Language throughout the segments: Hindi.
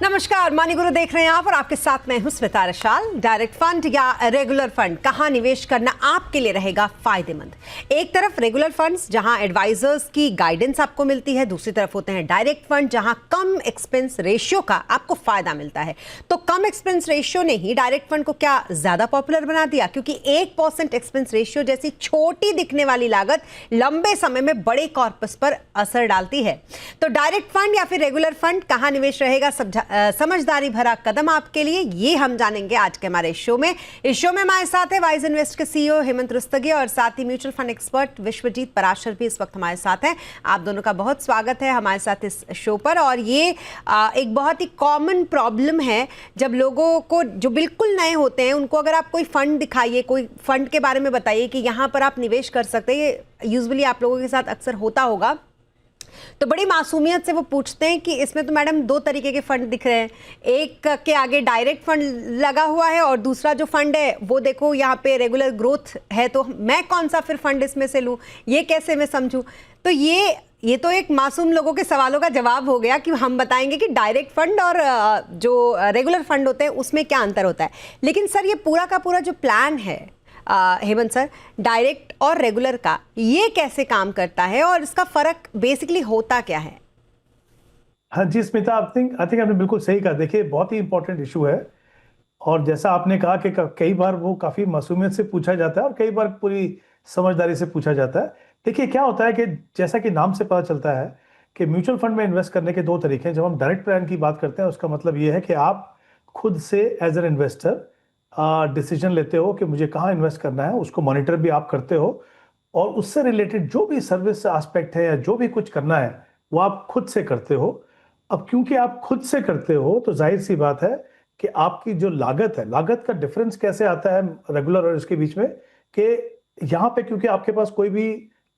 नमस्कार, मनी गुरु देख रहे हैं आप और आपके साथ मैं हूं स्मिता रशाल। डायरेक्ट फंड या रेगुलर फंड कहां निवेश करना आपके लिए रहेगा फायदेमंद। एक तरफ रेगुलर फंड्स जहां एडवाइजर्स की गाइडेंस आपको मिलती है, दूसरी तरफ होते हैं डायरेक्ट फंड जहां कम एक्सपेंस रेशियो का आपको फायदा मिलता है। तो कम एक्सपेंस रेशियो ने ही डायरेक्ट फंड को क्या ज्यादा पॉपुलर बना दिया, क्योंकि 1% एक्सपेंस रेशियो जैसी छोटी दिखने वाली लागत लंबे समय में बड़े कॉर्पस पर असर डालती है। तो डायरेक्ट फंड या फिर रेगुलर फंड कहां निवेश रहेगा समझदारी भरा कदम आपके लिए, ये हम जानेंगे आज के हमारे शो में। इस शो में हमारे साथ है वाइज इन्वेस्ट के सीईओ हेमंत रुस्तगी और साथ ही mutual fund expert Vishwajeet Parashar भी इस वक्त हमारे साथ हैं। आप दोनों का बहुत स्वागत है हमारे साथ इस शो पर। और ये एक बहुत ही कॉमन प्रॉब्लम है, जब लोगों को जो बिल्कुल नए होते हैं उनको अगर आप कोई फंड दिखाइए, कोई फंड के बारे में बताइए कि यहाँ पर आप निवेश कर सकते हैं, ये यूजुअली आप लोगों के साथ अक्सर होता होगा, तो बड़ी मासूमियत से वो पूछते हैं कि इसमें तो मैडम 2 तरीके के फंड दिख रहे हैं, एक के आगे डायरेक्ट फंड लगा हुआ है और दूसरा जो फंड है वो देखो यहाँ पे रेगुलर ग्रोथ है, तो मैं कौन सा फिर फंड इसमें से लूँ, ये कैसे मैं समझूँ। तो ये तो एक मासूम लोगों के सवालों का जवाब हो गया कि हम बताएंगे कि डायरेक्ट फंड और जो रेगुलर फंड होते हैं उसमें क्या अंतर होता है। लेकिन सर, ये पूरा का पूरा जो प्लान है हेमंत सर, डायरेक्ट और रेगुलर का, ये कैसे काम करता है और इसका फर्क बेसिकली होता क्या है? हाँ जी स्मिता, आई थिंक आपने बिल्कुल सही कहा। देखिए, बहुत ही इंपॉर्टेंट इशू है और जैसा आपने कहा कि कई बार वो काफी मासूमियत से पूछा जाता है और कई बार पूरी समझदारी से पूछा जाता है। देखिए, क्या होता है कि जैसा कि नाम से पता चलता है कि म्यूचुअल फंड में इन्वेस्ट करने के 2 तरीके हैं। जब हम डायरेक्ट प्लान की बात करते हैं, उसका मतलब ये है कि आप खुद से एज एन इन्वेस्टर डिसीजन लेते हो कि मुझे कहाँ इन्वेस्ट करना है, उसको मॉनिटर भी आप करते हो और उससे रिलेटेड जो भी सर्विस एस्पेक्ट है या जो भी कुछ करना है वो आप खुद से करते हो। अब क्योंकि आप खुद से करते हो तो जाहिर सी बात है कि आपकी जो लागत है, लागत का डिफरेंस कैसे आता है रेगुलर और इसके बीच में, कि यहाँ पे क्योंकि आपके पास कोई भी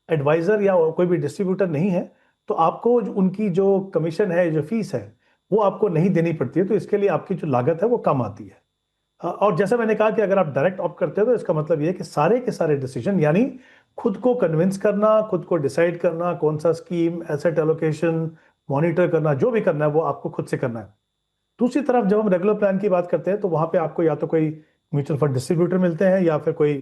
एडवाइजर या कोई भी डिस्ट्रीब्यूटर नहीं है, तो आपको उनकी जो कमीशन है, जो फीस है, वो आपको नहीं देनी पड़ती है। तो इसके लिए आपकी जो लागत है वो कम आती है। और जैसे मैंने कहा कि अगर आप डायरेक्ट ऑप्ट करते हो तो इसका मतलब ये है कि सारे के सारे डिसीजन, यानी खुद को कन्विंस करना, खुद को डिसाइड करना, कौन सा स्कीम, एसेट एलोकेशन, मॉनिटर करना, जो भी करना है वो आपको खुद से करना है। दूसरी तरफ जब हम रेगुलर प्लान की बात करते हैं तो वहां पे आपको या तो कोई म्यूचुअल फंड डिस्ट्रीब्यूटर मिलते हैं या फिर कोई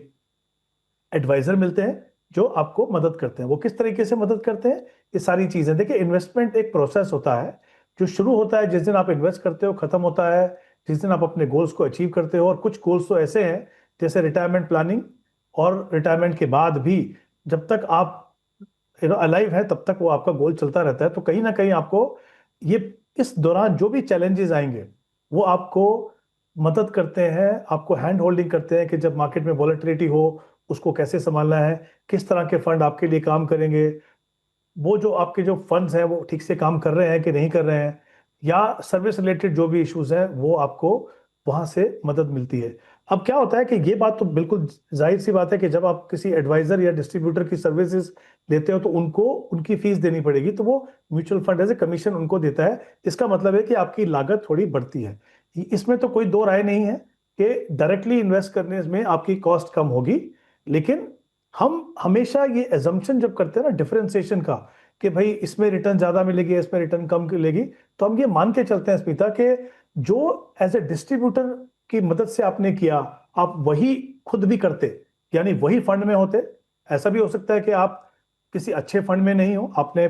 एडवाइजर मिलते हैं जो आपको मदद करते हैं। वो किस तरीके से मदद करते हैं, ये सारी चीजें। देखिए, इन्वेस्टमेंट एक प्रोसेस होता है जो शुरू होता है जिस दिन आप इन्वेस्ट करते हो, खत्म होता है जिस दिन आप अपने गोल्स को अचीव करते हो। और कुछ गोल्स तो ऐसे हैं जैसे रिटायरमेंट प्लानिंग, और रिटायरमेंट के बाद भी जब तक आप अलाइव है तब तक वो आपका गोल चलता रहता है। तो कहीं ना कहीं आपको ये इस दौरान जो भी चैलेंजेस आएंगे वो आपको मदद करते हैं, आपको हैंड होल्डिंग करते हैं कि जब मार्केट में वॉलेटिलिटी हो उसको कैसे संभालना है, किस तरह के फंड आपके लिए काम करेंगे, वो जो आपके जो फंड्स हैं वो ठीक से काम कर रहे हैं कि नहीं कर रहे हैं, या सर्विस रिलेटेड जो भी इश्यूज हैं वो आपको वहां से मदद मिलती है। अब क्या होता है कि ये बात तो बिल्कुल जाहिर सी बात है कि जब आप किसी एडवाइजर या डिस्ट्रीब्यूटर की सर्विसेज लेते हो तो उनको उनकी फीस देनी पड़ेगी, तो वो mutual fund as a commission उनको देता है। इसका मतलब है कि आपकी लागत थोड़ी बढ़ती है। इसमें तो कोई 2 राय नहीं है कि डायरेक्टली इन्वेस्ट करने में आपकी कॉस्ट कम होगी, लेकिन हम हमेशा ये एजम्पशन जब करते हैं ना डिफरेंशिएशन का, कि भाई इसमें रिटर्न ज्यादा मिलेगी, इसमें रिटर्न कम मिलेगी, तो हम ये मान के चलते हैं स्मिता कि जो एज ए डिस्ट्रीब्यूटर की मदद से आपने किया, आप वही खुद भी करते, यानी वही फंड में होते। ऐसा भी हो सकता है कि आप किसी अच्छे फंड में नहीं हो, आपने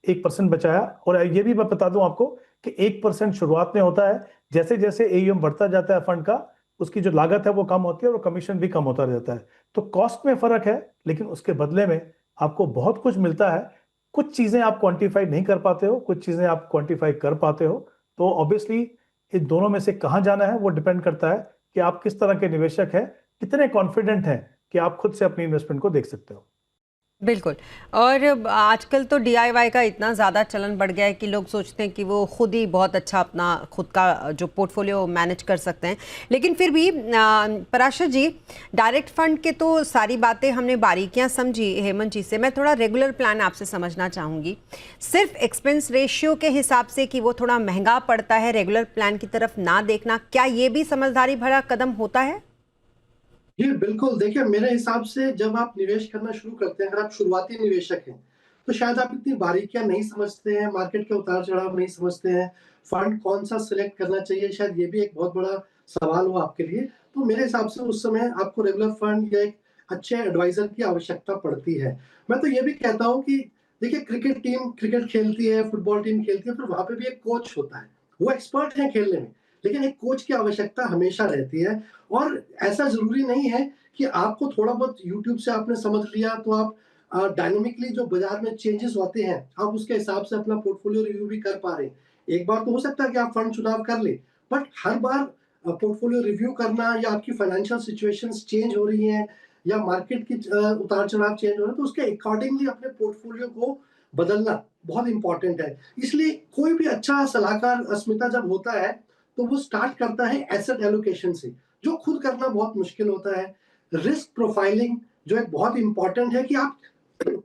1% बचाया, और ये भी मैं बता दूं आपको कि 1% शुरुआत में होता है, जैसे जैसे एयूएम बढ़ता जाता है फंड का, उसकी जो लागत है वो कम होती है और कमीशन भी कम होता रहता है। तो कॉस्ट में फर्क है, लेकिन उसके बदले में आपको बहुत कुछ मिलता है। कुछ चीजें आप क्वांटिफाई नहीं कर पाते हो, कुछ चीजें आप क्वांटिफाई कर पाते हो। तो ऑब्वियसली इन दोनों में से कहां जाना है वो डिपेंड करता है कि आप किस तरह के निवेशक हैं, कितने कॉन्फिडेंट हैं कि आप खुद से अपनी इन्वेस्टमेंट को देख सकते हो। बिल्कुल। और आजकल तो डीआईवाई का इतना ज़्यादा चलन बढ़ गया है कि लोग सोचते हैं कि वो खुद ही बहुत अच्छा अपना खुद का जो पोर्टफोलियो मैनेज कर सकते हैं। लेकिन फिर भी पराशर जी, डायरेक्ट फंड के तो सारी बातें हमने बारीकियां समझी हेमंत जी से, मैं थोड़ा रेगुलर प्लान आपसे समझना चाहूँगी। सिर्फ एक्सपेंस रेशियो के हिसाब से कि वो थोड़ा महंगा पड़ता है, रेगुलर प्लान की तरफ ना देखना, क्या ये भी समझदारी भरा कदम होता है? जी बिल्कुल। देखिए, मेरे हिसाब से जब आप निवेश करना शुरू करते हैं, अगर आप शुरुआती निवेशक हैं, तो शायद आप इतनी बारीकियां नहीं समझते हैं, मार्केट के उतार चढ़ाव नहीं समझते हैं, फंड कौन सा सिलेक्ट करना चाहिए, शायद ये भी एक बहुत बड़ा सवाल हो आपके लिए। तो मेरे हिसाब से उस समय आपको रेगुलर फंड या एक अच्छे एडवाइजर की आवश्यकता पड़ती है। मैं तो ये भी कहता हूँ कि देखिए, क्रिकेट टीम क्रिकेट खेलती है, फुटबॉल टीम खेलती है, फिर वहां पे भी एक कोच होता है, वो एक्सपर्ट है खेलने में, लेकिन एक कोच की आवश्यकता हमेशा रहती है। और ऐसा जरूरी नहीं है कि आपको थोड़ा बहुत यूट्यूब से आपने समझ लिया तो आप डायनामिकली जो बाजार में चेंजेस होते हैं आप उसके हिसाब से अपना पोर्टफोलियो रिव्यू भी कर पा रहे हैं। एक बार तो हो सकता है कि आप फंड चुनाव कर ले, but her bar portfolio review करना या आपकी फाइनेंशियल सिचुएशंस चेंज हो रही हैं या मार्केट की उतार चढ़ाव चेंज हो रहे हैं, तो उसके अकॉर्डिंगली अपने पोर्टफोलियो को बदलना बहुत इंपॉर्टेंट है। इसलिए कोई भी अच्छा सलाहकार अस्मिता जब होता है तो वो स्टार्ट करता है एसेट एलोकेशन से, जो खुद करना बहुत मुश्किल होता है। रिस्क प्रोफाइलिंग जो एक बहुत इंपॉर्टेंट है कि आप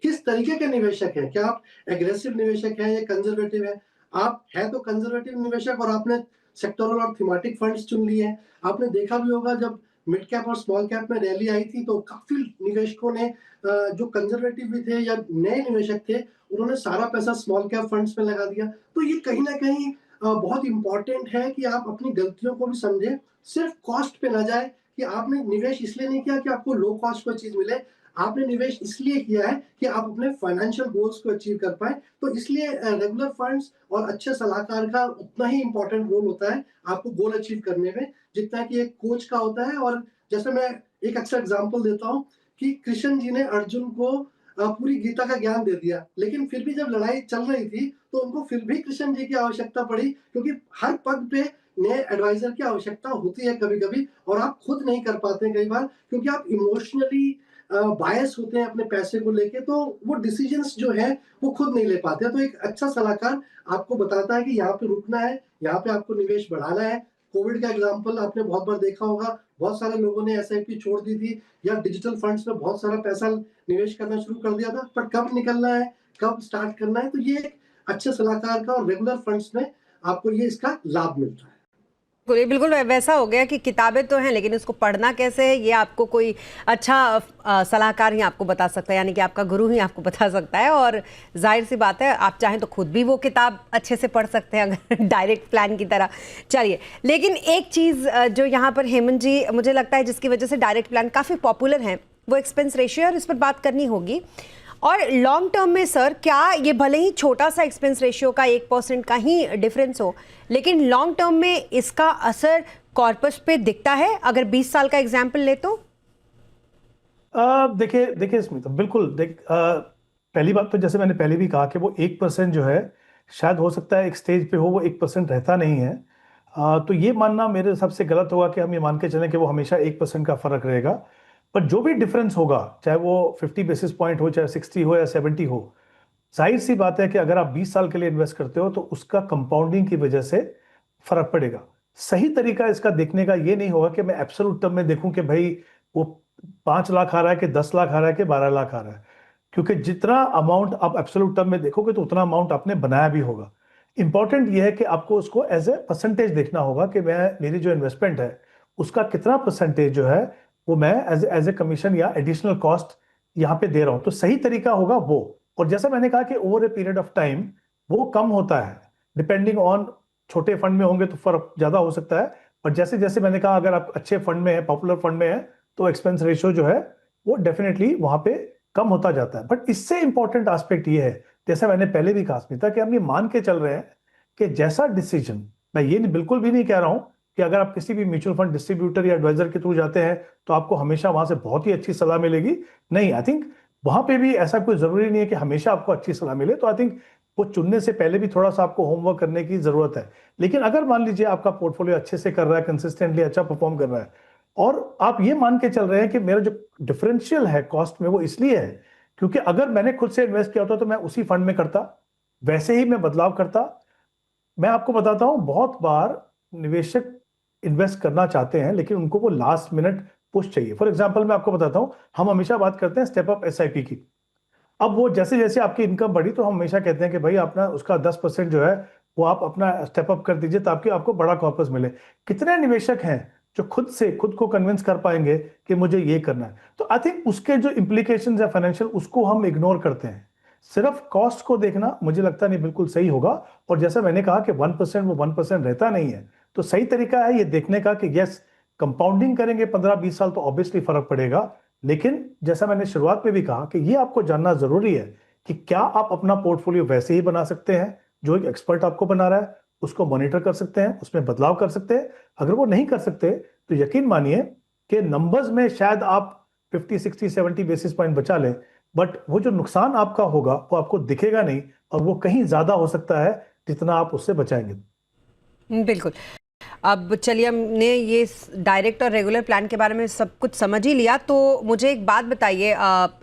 किस तरीके के निवेशक हैं, क्या आप एग्रेसिव निवेशक हैं या कंजर्वेटिव हैं। आप है तो कंजर्वेटिव निवेशक और आपने सेक्टोरल और थीमेटिक फंड्स चुन लिए हैं। आपने देखा भी होगा जब मिड कैप और स्मॉल कैप में रैली आई थी तो काफी निवेशकों ने जो कंजर्वेटिव भी थे या नए निवेशक थे, उन्होंने सारा पैसा स्मॉल कैप फंड्स में लगा दिया। तो ये कहीं ना कहीं बहुत इंपॉर्टेंट है कि आप अपनी गलतियों को भी समझें, सिर्फ कॉस्ट पे ना जाए कि आपने निवेश इसलिए नहीं किया कि आपको लो कॉस्ट कोई चीज मिले, आपने निवेश इसलिए किया है कि आप अपने फाइनेंशियल गोल्स को अचीव कर पाए। तो इसलिए रेगुलर फंड्स और अच्छे सलाहकार का उतना ही इंपॉर्टेंट रोल होता है आपको गोल अचीव करने में, जितना कि एक कोच का होता है। और जैसे मैं एक अच्छा एग्जांपल देता हूँ कि कृष्ण जी ने अर्जुन को पूरी गीता का ज्ञान दे दिया, लेकिन फिर भी जब लड़ाई चल रही थी तो उनको फिर भी कृष्ण जी की आवश्यकता पड़ी, क्योंकि हर पद पे नए एडवाइजर की आवश्यकता होती है कभी कभी, और आप खुद नहीं कर पाते हैं कई बार, क्योंकि आप इमोशनली बायस होते हैं अपने पैसे को लेके, तो वो डिसीजंस जो है वो खुद नहीं ले पाते। तो एक अच्छा सलाहकार आपको बताता है कि यहाँ पे रुकना है, यहाँ पे आपको निवेश बढ़ाना है। कोविड का एग्जांपल आपने बहुत बार देखा होगा, बहुत सारे लोगों ने एसआईपी छोड़ दी थी या डिजिटल फंड्स में बहुत सारा पैसा निवेश करना शुरू कर दिया था, पर कब निकलना है, कब स्टार्ट करना है, तो ये एक अच्छे सलाहकार का और रेगुलर फंड्स में आपको ये इसका लाभ मिलता है। बिल्कुल, ये बिल्कुल वैसा हो गया कि किताबें तो हैं लेकिन उसको पढ़ना कैसे है ये आपको कोई अच्छा सलाहकार ही आपको बता सकता है, यानी कि आपका गुरु ही आपको बता सकता है। और जाहिर सी बात है आप चाहें तो खुद भी वो किताब अच्छे से पढ़ सकते हैं अगर डायरेक्ट प्लान की तरह। चलिए, लेकिन एक चीज़ जो यहाँ पर हेमंत जी मुझे लगता है जिसकी वजह से डायरेक्ट प्लान काफ़ी पॉपुलर है वो एक्सपेंस रेशियो है, और इस पर बात करनी होगी। और लॉन्ग टर्म में सर क्या ये भले ही छोटा सा एक्सपेंस रेशियो का 1% का ही डिफरेंस हो, लेकिन लॉन्ग टर्म में इसका असर कॉर्पस पे दिखता है अगर 20 साल का एग्जाम्पल ले तो? देखिए स्मिता, बिल्कुल पहली बात तो जैसे मैंने पहले भी कहा कि वो 1% जो है शायद हो सकता है एक स्टेज पे हो, वो 1% रहता नहीं है। तो ये मानना मेरे हिसाब से गलत होगा कि हम ये मान के चलें कि वो हमेशा 1% का फर्क रहेगा। पर जो भी डिफरेंस होगा, चाहे वो 50 बेसिस पॉइंट हो, चाहे 60 हो या 70 हो, जाहिर सी बात है कि अगर आप 20 साल के लिए इन्वेस्ट करते हो तो उसका कंपाउंडिंग की वजह से फर्क पड़ेगा। सही तरीका इसका देखने का ये नहीं होगा कि मैं एब्सोल्यूट टर्म में देखूं कि भाई वो 5 लाख आ रहा है कि 10 लाख आ रहा है कि 12 लाख आ रहा है, क्योंकि जितना अमाउंट आप एब्सोल्यूट टर्म में देखोगे तो उतना अमाउंट आपने बनाया भी होगा। इंपॉर्टेंट ये है कि आपको उसको एज ए परसेंटेज देखना होगा कि मेरी जो इन्वेस्टमेंट है उसका कितना परसेंटेज जो है वो मैं एज ए कमीशन या एडिशनल कॉस्ट यहाँ पे दे रहा हूँ, तो सही तरीका होगा वो। और जैसा मैंने कहा कि over a period of time वो कम होता है डिपेंडिंग ऑन, छोटे फंड में होंगे तो फर्क ज्यादा हो सकता है, पर जैसे जैसे मैंने कहा अगर आप अच्छे फंड में है, पॉपुलर फंड में है, तो एक्सपेंस रेशियो जो है वो डेफिनेटली वहां पे कम होता जाता है। बट इससे इंपॉर्टेंट एस्पेक्ट ये है, जैसा मैंने पहले भी कहा स्मिता, कि हम ये मान के चल रहे हैं कि जैसा डिसीजन, मैं ये बिल्कुल भी नहीं कह रहा हूं कि अगर आप किसी भी म्यूचुअल फंड डिस्ट्रीब्यूटर या एडवाइजर के थ्रू जाते हैं तो आपको हमेशा वहां से बहुत ही अच्छी सलाह मिलेगी। नहीं, आई थिंक वहां पे भी ऐसा कोई जरूरी नहीं है कि हमेशा आपको अच्छी सलाह मिले। तो आई थिंक वो चुनने से पहले भी थोड़ा सा आपको होमवर्क करने की जरूरत है। लेकिन अगर मान लीजिए आपका पोर्टफोलियो अच्छे से कर रहा है, कंसिस्टेंटली अच्छा परफॉर्म कर रहा है, और आप ये मान के चल रहे हैं कि मेरा जो डिफरेंशियल है कॉस्ट में वो इसलिए है क्योंकि अगर मैंने खुद से इन्वेस्ट किया होता तो मैं उसी फंड में करता, वैसे ही मैं बदलाव करता। मैं आपको बताता हूं, बहुत बार निवेशक इन्वेस्ट करना चाहते हैं लेकिन उनको वो लास्ट मिनट पुश चाहिए। फॉर एग्जांपल मैं आपको बताता हूं, हम हमेशा बात करते हैं स्टेप अप एसआईपी की। अब वो जैसे जैसे आपकी इनकम बढ़ी तो हम हमेशा कहते हैं कि भाई अपना उसका 10% जो है वो आप अपना स्टेप अप कर दीजिए ताकि आपको बड़ा कॉर्पस मिले। कितने निवेशक हैं जो खुद को कन्विंस कर पाएंगे कि मुझे ये करना है? तो आई थिंक उसके जो इम्प्लीकेशंस है फाइनेंशियल, उसको हम इग्नोर करते हैं। सिर्फ कॉस्ट को देखना मुझे लगता नहीं बिल्कुल सही होगा। और जैसा मैंने कहा कि 1% वो 1% रहता नहीं है, तो सही तरीका है ये देखने का कि यस, कंपाउंडिंग करेंगे 15-20 साल तो ऑब्वियसली फर्क पड़ेगा। लेकिन जैसा मैंने शुरुआत में भी कहा कि ये आपको जानना जरूरी है कि क्या आप अपना पोर्टफोलियो वैसे ही बना सकते हैं जो एक एक्सपर्ट आपको बना रहा है, उसको मॉनिटर कर सकते हैं, उसमें बदलाव कर सकते हैं। अगर वो नहीं कर सकते तो यकीन मानिए कि नंबर्स में शायद आप 50, 60, 70 बेसिस पॉइंट बचा लें, बट वो जो नुकसान आपका होगा वो आपको दिखेगा नहीं, और वो कहीं ज्यादा हो सकता है जितना आप उससे बचाएंगे। बिल्कुल। अब चलिए, हमने ये डायरेक्ट और रेगुलर प्लान के बारे में सब कुछ समझ ही लिया, तो मुझे एक बात बताइए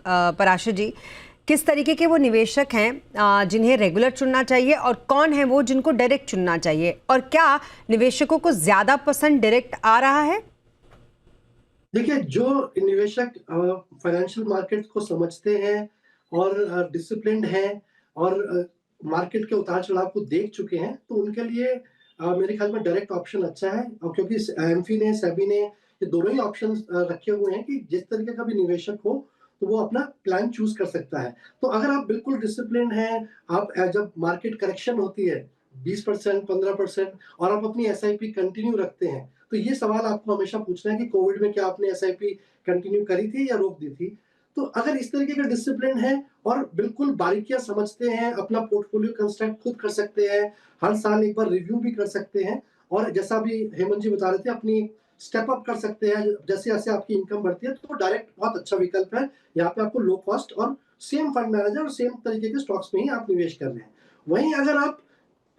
पराशर जी, किस तरीके के वो निवेशक हैं जिन्हें रेगुलर चुनना चाहिए, और कौन है वो जिनको डायरेक्ट चुनना चाहिए, और क्या निवेशकों को ज्यादा पसंद डायरेक्ट आ रहा है? देखिए, जो निवेशक फाइनेंशियल मार्केट को समझते हैं और डिसिप्लिन्ड हैं और मार्केट के उतार चढ़ाव को देख चुके हैं, तो उनके लिए मेरे ख्याल में डायरेक्ट ऑप्शन अच्छा है। और क्योंकि एमफी ने, सेबी ने ये दोनों ही ऑप्शन रखे हुए हैं कि जिस तरीके का भी निवेशक हो तो वो अपना प्लान चूज कर सकता है। तो अगर आप बिल्कुल डिसिप्लिन हैं, आप जब मार्केट करेक्शन होती है 20%, 15%, और आप अपनी एसआईपी कंटिन्यू रखते हैं, तो ये सवाल आपको हमेशा पूछना है कि कोविड में क्या आपने एसआईपी कंटिन्यू करी थी या रोक दी थी। तो अगर इस तरीके का डिसिप्लिन है और बिल्कुल बारीकियां समझते हैं, अपना पोर्टफोलियो कंस्ट्रक्ट खुद कर सकते हैं, हर साल एक बार रिव्यू भी कर सकते हैं, और जैसा भी हेमंत जी बता रहे थे, अपनी स्टेप अप कर सकते हैं जैसे जैसे आपकी इनकम बढ़ती है, तो डायरेक्ट बहुत अच्छा विकल्प है। यहाँ पे आपको लो कॉस्ट और सेम फंड मैनेजर और सेम तरीके के स्टॉक्स में ही आप निवेश कर रहे हैं। वहीं अगर आप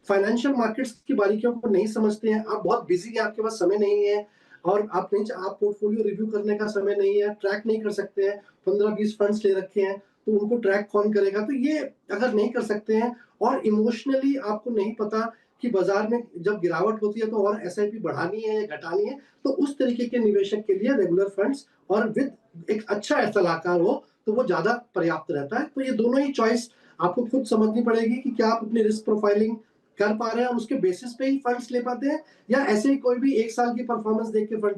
फाइनेंशियल मार्केट्स की बारीकियों को नहीं समझते हैं, आप बहुत बिजी हैं, आपके पास समय नहीं है, और आप पोर्टफोलियो रिव्यू करने का समय नहीं है, ट्रैक नहीं कर सकते हैं, 15-20 फंड्स ले रखे हैं, तो उनको ट्रैक कौन करेगा? तो ये अगर नहीं कर सकते हैं और इमोशनली आपको नहीं पता कि बाजार में जब गिरावट होती है तो और एसआईपी बढ़ानी है या घटानी है, तो उस तरीके के निवेशक के लिए रेगुलर फंड्स और विद एक अच्छा सलाहकार हो तो वो ज्यादा पर्याप्त रहता है। तो ये दोनों ही चॉइस आपको खुद समझनी पड़ेगी कि क्या आप अपनी रिस्क प्रोफाइलिंग कर पा रहे हैं और उसके बेसिस पे ही फंड्स ले पाते हैं, या ऐसे ही कोई भी एक साल की परफॉर्मेंस देख के फंड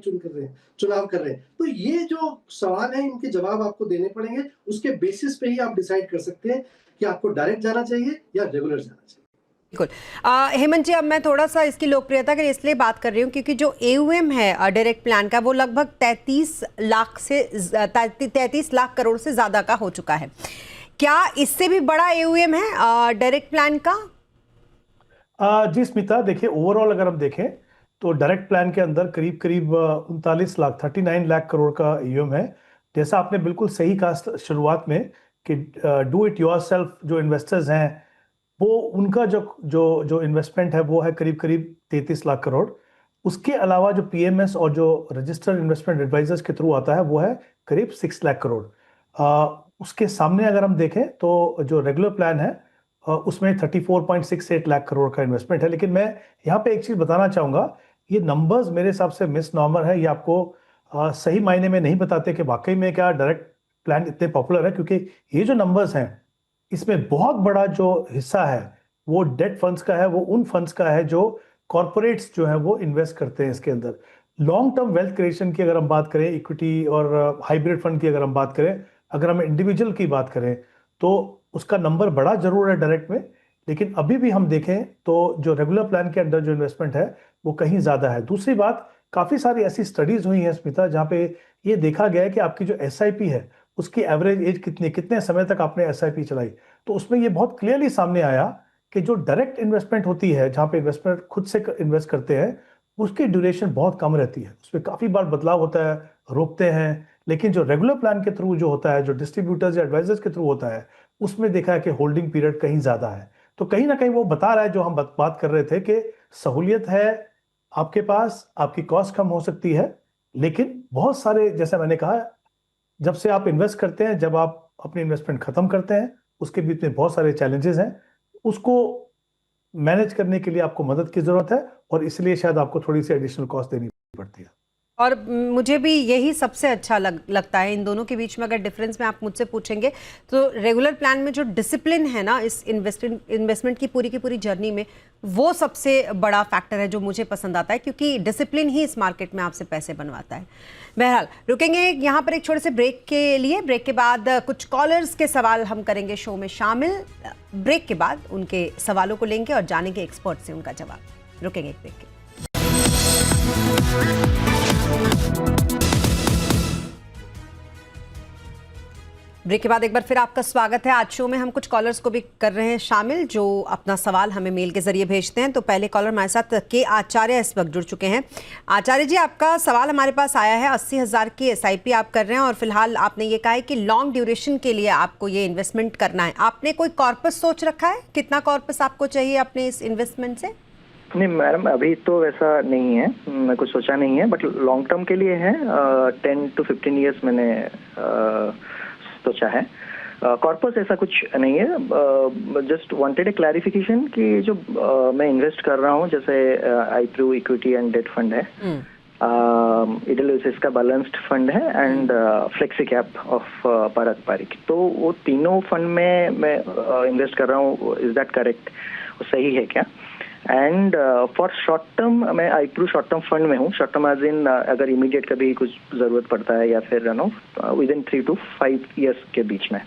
चुनाव कर रहे हैं। तो ये जो सवाल है, इनके जवाब आपको देने पड़ेंगे, उसके बेसिस पे ही आप डिसाइड कर सकते हैं कि आपको डायरेक्ट जाना चाहिए या रेगुलर जाना चाहिए। बिल्कुल। हेमंत जी, अब मैं थोड़ा सा इसकी लोकप्रियता के लिए इसलिए बात कर रही हूँ क्योंकि जो एयूएम है डायरेक्ट प्लान का, वो लगभग 33 लाख करोड़ से ज्यादा का हो चुका है। क्या इससे भी बड़ा एयूएम है डायरेक्ट प्लान का? जी स्मिता, देखिए ओवरऑल अगर हम देखें तो डायरेक्ट प्लान के अंदर करीब करीब 39 लाख करोड़ का ईएम है। जैसा आपने बिल्कुल सही कहा शुरुआत में कि डू इट योरसेल्फ जो इन्वेस्टर्स हैं, वो उनका जो जो जो इन्वेस्टमेंट है वो है करीब करीब 33 लाख करोड़। उसके अलावा जो पीएमएस और जो रजिस्टर्ड इन्वेस्टमेंट एडवाइजर्स के थ्रू आता है वो है करीब 6 लाख करोड़। उसके सामने अगर हम देखें तो जो रेगुलर प्लान है उसमें 34.68 लाख करोड़ का इन्वेस्टमेंट है। लेकिन मैं यहाँ पे एक चीज बताना चाहूंगा, ये नंबर्स मेरे हिसाब से मिस नॉर्मल है। ये आपको सही मायने में नहीं बताते कि वाकई में क्या डायरेक्ट प्लान इतने पॉपुलर है, क्योंकि ये जो नंबर्स हैं इसमें बहुत बड़ा जो हिस्सा है वो डेट फंड्स का है, वो उन फंड्स का है जो कॉरपोरेट्स जो है वो इन्वेस्ट करते हैं इसके अंदर। लॉन्ग टर्म वेल्थ क्रिएशन की अगर हम बात करें, इक्विटी और हाइब्रिड फंड की अगर हम बात करें, अगर हम इंडिविजुअल की बात करें तो उसका नंबर बड़ा जरूर है डायरेक्ट में। लेकिन अभी भी हम देखें तो जो रेगुलर प्लान के अंदर जो इन्वेस्टमेंट है वो कहीं ज्यादा है। दूसरी बात, काफी सारी ऐसी स्टडीज हुई हैं स्मिता जहां पे ये देखा गया है कि आपकी जो एसआईपी है उसकी एवरेज एज कितने समय तक आपने एसआईपी चलाई, तो उसमें ये बहुत क्लियरली सामने आया कि जो डायरेक्ट इन्वेस्टमेंट होती है, जहां पे इन्वेस्टमेंट खुद से इन्वेस्ट करते हैं, उसकी ड्यूरेशन बहुत कम रहती है। उसमें काफी बार बदलाव होता है, रोकते हैं। लेकिन जो रेगुलर प्लान के थ्रू जो होता है, जो डिस्ट्रीब्यूटर्स या एडवाइजर्स के थ्रू होता है, उसमें देखा है कि होल्डिंग पीरियड कहीं ज्यादा है। तो कहीं ना कहीं वो बता रहा है जो हम बात कर रहे थे कि सहूलियत है आपके पास, आपकी कॉस्ट कम हो सकती है। लेकिन बहुत सारे, जैसे मैंने कहा, जब से आप इन्वेस्ट करते हैं, जब आप अपनी इन्वेस्टमेंट खत्म करते हैं, उसके बीच में बहुत सारे चैलेंजेस हैं। उसको मैनेज करने के लिए आपको मदद की जरूरत है, और इसलिए शायद आपको थोड़ी सी एडिशनल कॉस्ट देनी पड़ती है। और मुझे भी यही सबसे अच्छा लगता है इन दोनों के बीच में। अगर डिफरेंस में आप मुझसे पूछेंगे तो रेगुलर प्लान में जो डिसिप्लिन है ना इस इन्वेस्टमेंट की पूरी जर्नी में, वो सबसे बड़ा फैक्टर है जो मुझे पसंद आता है, क्योंकि डिसिप्लिन ही इस मार्केट में आपसे पैसे बनवाता है। बहरहाल रुकेंगे यहाँ पर एक छोटे से ब्रेक के लिए। ब्रेक के बाद कुछ कॉलर्स के सवाल हम करेंगे शो में शामिल। ब्रेक के बाद उनके सवालों को लेंगे और जानेंगे एक्सपर्ट से उनका जवाब। रुकेंगे एक ब्रेक के। ब्रेक के बाद एक बार फिर आपका स्वागत है। आज शो में हम कुछ कॉलर्स को भी कर रहे हैं शामिल जो अपना सवाल हमें मेल के जरिए भेजते हैं। तो पहले कॉलर हमारे साथ के आचार्य इस वक्त जुड़ चुके हैं। आचार्य जी, आपका सवाल हमारे पास आया है। 80,000 की SIP आप कर रहे हैं और फिलहाल आपने ये कहा है कि लॉन्ग ड्यूरेशन के लिए आपको ये इन्वेस्टमेंट करना है। आपने कोई कॉर्पस सोच रखा है? कितना कॉर्पस आपको चाहिए अपने इस इन्वेस्टमेंट से? नहीं मैडम, अभी तो वैसा नहीं है, मैं कुछ सोचा नहीं है, बट लॉन्ग टर्म के लिए है। 10 to 15 ईयर्स मैंने सोचा है। कॉर्पस ऐसा कुछ नहीं है। जस्ट वांटेड ए क्लैरिफिकेशन कि जो मैं इन्वेस्ट कर रहा हूँ, जैसे आईप्रू इक्विटी एंड डेट फंड है, इडेलवेस का बैलेंस्ड फंड है एंड फ्लेक्सी कैप ऑफ पारद पारिक, तो वो तीनों फंड में मैं इन्वेस्ट कर रहा हूँ। Is that correct? सही है क्या? एंड फॉर शॉर्ट टर्म मैं आईप्रू शॉर्ट टर्म फंड में हूँ। शॉर्ट टर्म एज इन अगर इमीडिएट कभी कुछ जरूरत पड़ता है या फिर विद इन 3 to 5 ईयर्स के बीच में,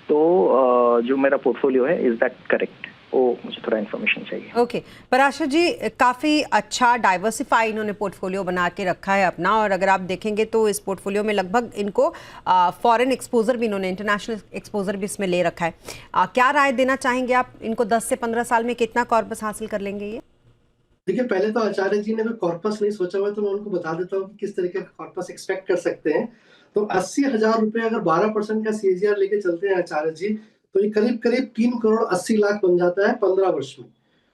तो जो मेरा पोर्टफोलियो है, इज दैट करेक्ट? वो मुझे थोड़ा इन्फॉर्मेशन चाहिए। ओके पराशर जी, काफ़ी अच्छा डाइवर्सिफाई इन्होंने पोर्टफोलियो बना के रखा है अपना, और अगर आप देखेंगे तो इस पोर्टफोलियो में लगभग इनको फॉरेन एक्सपोजर भी, इन्होंने इंटरनेशनल एक्सपोजर भी इसमें ले रखा है। क्या राय देना चाहेंगे आप? इनको 10 से 15 साल में कितना कॉर्पस हासिल कर लेंगे ये? देखिए, पहले तो आचार्य जी ने कोई कॉर्पस नहीं सोचा हुआ, तो मैं उनको बता देता हूँ कि किस तरीके का कॉर्पस एक्सपेक्ट कर सकते हैं। तो 80,000 रुपए अगर 12% का CAGR लेके चलते हैं आचार्य जी, तो ये करीब करीब 3 करोड़ 80 लाख बन जाता है 15 वर्ष में।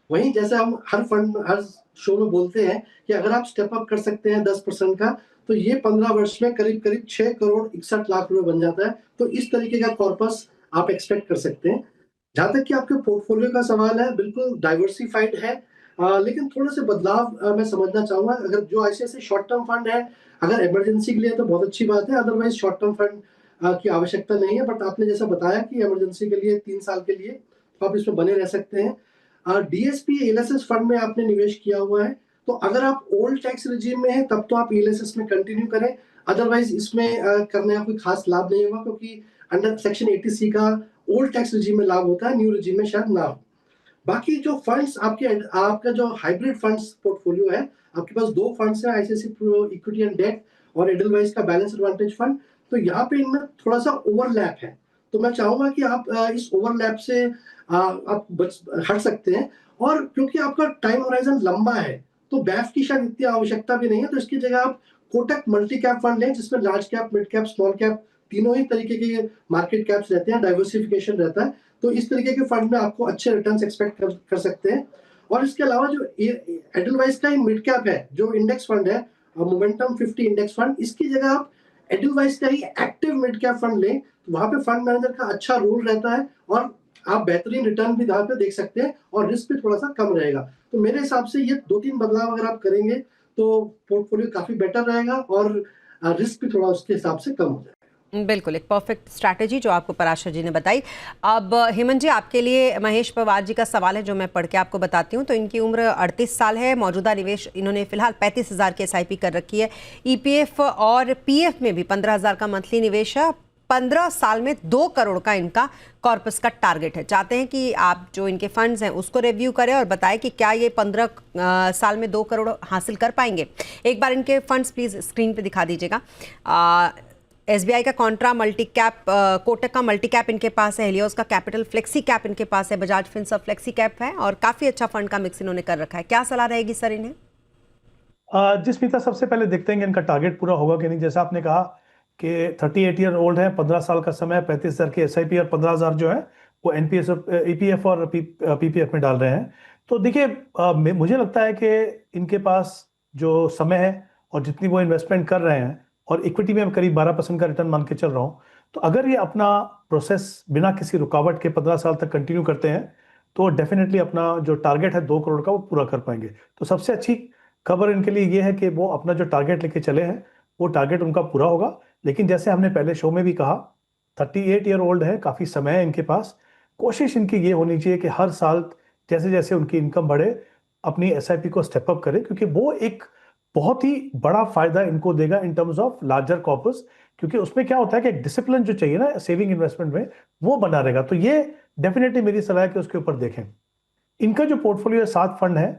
वहीं जैसे हम हर शो में बोलते हैं कि अगर आप स्टेप अप कर सकते हैं 10% का, तो ये 15 वर्ष में करीब करीब 6 करोड़ 61 लाख रुपए बन जाता है। तो इस तरीके का कॉर्पस आप एक्सपेक्ट कर सकते हैं। जहां तक कि आपके पोर्टफोलियो का सवाल है, बिल्कुल डाइवर्सिफाइड है, लेकिन थोड़े से बदलाव मैं समझना चाहूंगा। अगर जो ICICI शॉर्ट टर्म फंड है, अगर इमरजेंसी के लिए तो बहुत अच्छी बात है, अदरवाइज शॉर्ट टर्म फंड की आवश्यकता नहीं है। बट आपने जैसा बताया कि इमरजेंसी के लिए 3 साल के लिए, तो आप इसमें बने रह सकते हैं। DSP LSS फंड में आपने निवेश किया हुआ है, तो अगर आप ओल्ड टैक्स रिजीम में है तब तो आप LSS में कंटिन्यू करें, अदरवाइज इसमें करने का कोई खास लाभ नहीं होगा, क्योंकि अंडर सेक्शन 80C का ओल्ड टैक्स रिजीम में लाभ होता है, न्यू रिजीम में शायद ना हो। बाकी जो फंड्स आपका जो हाइब्रिड फंड्स पोर्टफोलियो है, आपके पास 2 फंड्स हैं, ICICI इक्विटी एंड डेट और एडलवाइस का बैलेंस एडवांटेज फंड। तो यहाँ पे इनमें थोड़ा सा ओवरलैप है, तो मैं चाहूंगा कि आप इस ओवरलैप से आप हट सकते हैं। और क्योंकि आपका टाइम होराइजन लंबा है, तो बैफ की शायद इतनी आवश्यकता भी नहीं है, तो इसकी जगह आप कोटक मल्टी कैप फंड लें, जिसमें large cap, mid cap, small cap तीनों ही तरीके के मार्केट कैप्स रहते हैं, डाइवर्सिफिकेशन रहता है। तो इस तरीके के फंड में आपको अच्छे रिटर्न्स एक्सपेक्ट कर सकते हैं। और इसके अलावा जो एडलवाइस का मिड कैप है, जो इंडेक्स फंड है, मोमेंटम 50 इंडेक्स फंड, इसकी जगह आप एडलवाइस का ही एक्टिव मिड कैप फंड लें, तो वहां पे फंड मैनेजर का अच्छा रोल रहता है और आप बेहतरीन रिटर्न भी वहां पे देख सकते हैं और रिस्क भी थोड़ा सा कम रहेगा। तो मेरे हिसाब से ये 2-3 बदलाव अगर आप करेंगे तो पोर्टफोलियो काफी बेटर रहेगा और रिस्क भी थोड़ा उसके हिसाब से कम हो जाएगा। बिल्कुल, एक परफेक्ट स्ट्रैटेजी जो आपको पराशर जी ने बताई। अब हेमंत जी, आपके लिए महेश पवार जी का सवाल है जो मैं पढ़ के आपको बताती हूँ। तो इनकी उम्र 38 साल है। मौजूदा निवेश इन्होंने फिलहाल 35,000 की SIP कर रखी है। EPF और PF में भी 15,000 का मंथली निवेश है। 15 साल में 2 करोड़ का इनका कॉर्पस का टारगेट है। चाहते हैं कि आप जो इनके फंड्स हैं उसको रिव्यू करें और बताएं कि क्या ये 15 साल में 2 करोड़ हासिल कर पाएंगे। एक बार इनके फंड्स प्लीज स्क्रीन पे दिखा दीजिएगा। SBI का कॉन्ट्रा मल्टी कैप, कोटक का मल्टी कैप इनके पास है, हेलियोस का कैपिटल फ्लेक्सी कैप इनके पास है, बजाज फिनसर्व फ्लेक्सी कैप है और काफी अच्छा फंड का मिक्स इन्होंने कर रखा है। क्या सलाह रहेगी सर इन्हें? जिसमिता, सबसे पहले देखते हैं कि इनका टारगेट पूरा होगा कि नहीं। जैसा आपने कहा कि 38 ईयर ओल्ड है, 15 साल का समय है, 35,000 की SIP और 15,000 जो है वो NPS EPF और PPF में डाल रहे हैं। तो देखिए, मुझे लगता है कि इनके पास जो समय है और जितनी वो इन्वेस्टमेंट कर रहे हैं, और इक्विटी में करीब 12% का रिटर्न मान के चल रहा हूँ, तो अगर ये अपना प्रोसेस बिना किसी रुकावट के 15 साल तक कंटिन्यू करते हैं, तो डेफिनेटली अपना जो टारगेट है 2 करोड़ का वो पूरा कर पाएंगे। तो सबसे अच्छी खबर इनके लिए ये है कि वो अपना जो टारगेट लेके चले हैं वो टारगेट उनका पूरा होगा। लेकिन जैसे हमने पहले शो में भी कहा, 38 ईयर ओल्ड है, काफ़ी समय है इनके पास। कोशिश इनकी ये होनी चाहिए कि हर साल जैसे जैसे उनकी इनकम बढ़े अपनी एसआईपी को स्टेप अप करें, क्योंकि वो एक बहुत ही बड़ा फायदा इनको देगा in terms of larger corpus. क्योंकि उसमें क्या होता है कि एक डिसिप्लिन जो चाहिए ना सेविंग इन्वेस्टमेंट में, वो बना रहेगा। तो ये डेफिनेटली मेरी सलाह है कि उसके ऊपर देखें। इनका जो पोर्टफोलियो है 7 फंड है,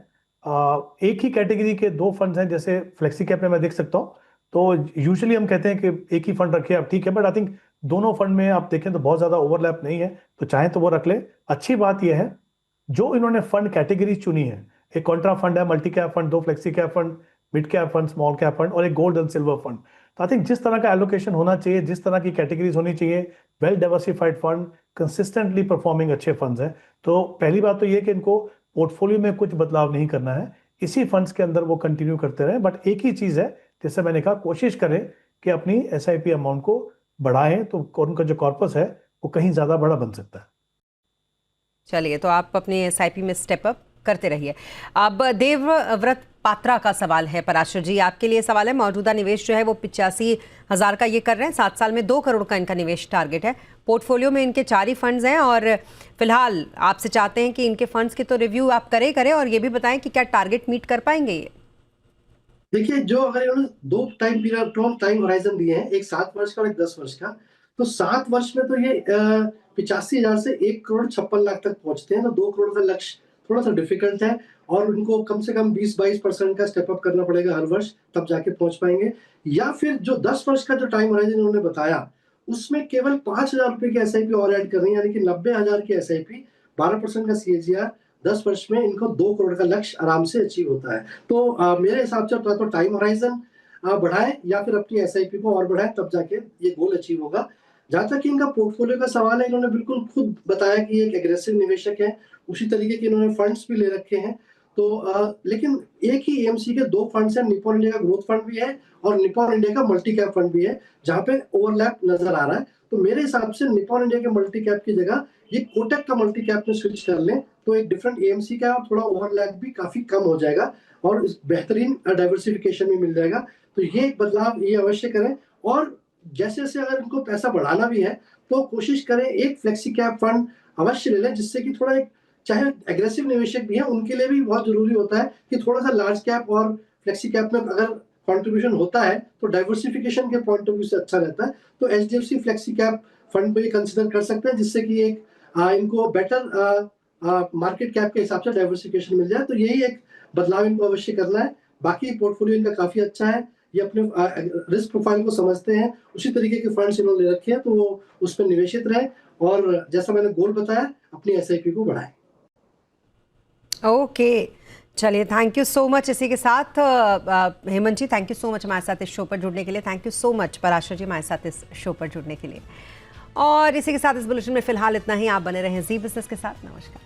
एक ही कैटेगरी के 2 फंड्स हैं। जैसे फ्लेक्सी कैप में मैं देख सकता हूँ, तो यूजुअली हम कहते हैं कि एक ही फंड रखिए आप, ठीक है, बट आई थिंक दोनों फंड में आप देखें तो बहुत ज्यादा ओवरलैप नहीं है, तो चाहे तो वो रख ले। अच्छी बात यह है जो इन्होंने फंड कैटेगरी चुनी है, एक कॉन्ट्रा फंड है, multi cap fund, 2 flexi cap fund, mid cap fund, small cap fund और एक गोल्ड एंड सिल्वर फंड। तो आई थिंक जिस तरह का एलोकेशन होना चाहिए, जिस तरह की कैटेगरीज होनी चाहिए, well diversified fund, consistently performing अच्छे फंड्स हैं। तो पहली बात तो ये कि इनको पोर्टफोलियो में कुछ बदलाव नहीं करना है, इसी फंड्स के अंदर वो कंटिन्यू करते रहे। बट एक ही चीज है, जैसे मैंने कहा, कोशिश करें कि अपनी एसआईपी अमाउंट को बढ़ाएं, तो उनका जो कॉर्पस है वो कहीं ज्यादा बड़ा बन सकता है। चलिए, तो आप अपनी एसआईपी में स्टेप अप करते रहिए। अब देवव्रत पात्रा का सवाल है। पराशर जी, आपके लिए सवाल है। मौजूदा निवेश जो है वो 85,000 का ये कर रहे हैं। 7 साल में 2 करोड़ का इनका निवेश टारगेट है। पोर्टफोलियो में इनके 4 ही फंड्स हैं और फिलहाल आपसे चाहते हैं कि इनके फंड्स के तो रिव्यू आप करें और ये भी बताएं कि क्या टारगेट मीट कर पाएंगे ये। देखिए, जो अगर इन्होंने 2 टाइम पीरियड, 2 टाइम होराइजन दिए हैं, एक 7 वर्ष का और एक 10 वर्ष का, तो 7 वर्ष में तो ये 85,000 से 1,56,00,000 तक पहुंचते हैं। तो 2 करोड़ का लक्ष्य थोड़ा सा डिफिकल्ट है और उनको कम से कम 20-22% का स्टेप अप करना पड़ेगा हर वर्ष, तब जाके पहुंच पाएंगे। या फिर जो 10 वर्ष का जो टाइम होराइजन उन्होंने बताया, उसमें केवल 5,000 रुपए की एसआईपी और ऐड करनी है, यानी कि 90,000 की एसआईपी, 12% का सीएजीआर, 10 वर्ष में इनको 2 करोड़ का लक्ष्य आराम से अचीव होता है। तो मेरे हिसाब से तो टाइम होराइजन बढ़ाएं या फिर अपनी एसआईपी को और बढ़ाएं, तब जाके ये गोल अचीव होगा। जहां तक कि इनका पोर्टफोलियो का सवाल है, इन्होंने बिल्कुल खुद बताया कि एक एग्रेसिव निवेशक है, उसी तरीके के इन्होंने फंड्स भी ले रखे हैं। तो लेकिन एक ही एएमसी के 2 फंड्स हैं, निप्पॉन इंडिया का ग्रोथ फंड भी है और निप्पॉन इंडिया का मल्टी कैप फंड भी है, जहां पे ओवरलैप नजर आ रहा है। तो मेरे हिसाब से निप्पॉन इंडिया के मल्टी कैप की जगह ये कोटक का मल्टी कैप में स्विच कर लें, तो एक डिफरेंट एएमसी का और थोड़ा ओवरलैप भी काफी कम हो जाएगा और बेहतरीन डाइवर्सिफिकेशन भी मिल जाएगा। तो ये एक बदलाव ये अवश्य करें। और जैसे जैसे अगर इनको पैसा बढ़ाना भी है तो कोशिश करें एक फ्लेक्सी कैप फंड अवश्य ले लें, जिससे कि थोड़ा एक, चाहे एग्रेसिव निवेशक भी है उनके लिए भी बहुत जरूरी होता है कि थोड़ा सा लार्ज कैप और फ्लेक्सी कैप में अगर कंट्रीब्यूशन होता है तो डाइवर्सिफिकेशन के पॉइंट ऑफ व्यू से अच्छा रहता है। तो एचडीएफसी फ्लेक्सी कैप फंड को ये कंसिडर कर सकते हैं, जिससे कि एक इनको बेटर मार्केट कैप के हिसाब से डाइवर्सिफिकेशन मिल जाए। तो यही एक बदलाव इनको अवश्य करना है। बाकी पोर्टफोलियो इनका काफी अच्छा है, ये अपने रिस्क प्रोफाइल को समझते हैं, उसी तरीके के फंड्स इन्होंने ले रखे हैं, तो वो उस पर निवेशित रहे और जैसा मैंने गोल बताया अपनी एसआईपी को बढ़ाएं। ओके, चलिए, थैंक यू सो मच। इसी के साथ Hemant ji, thank you so much हमारे साथ इस शो पर जुड़ने के लिए। Thank you so much Parashar ji, हमारे साथ इस शो पर जुड़ने के लिए। और इसी के साथ इस बुलेटिन में फिलहाल इतना ही। आप बने रहें जी बिजनेस के साथ। नमस्कार।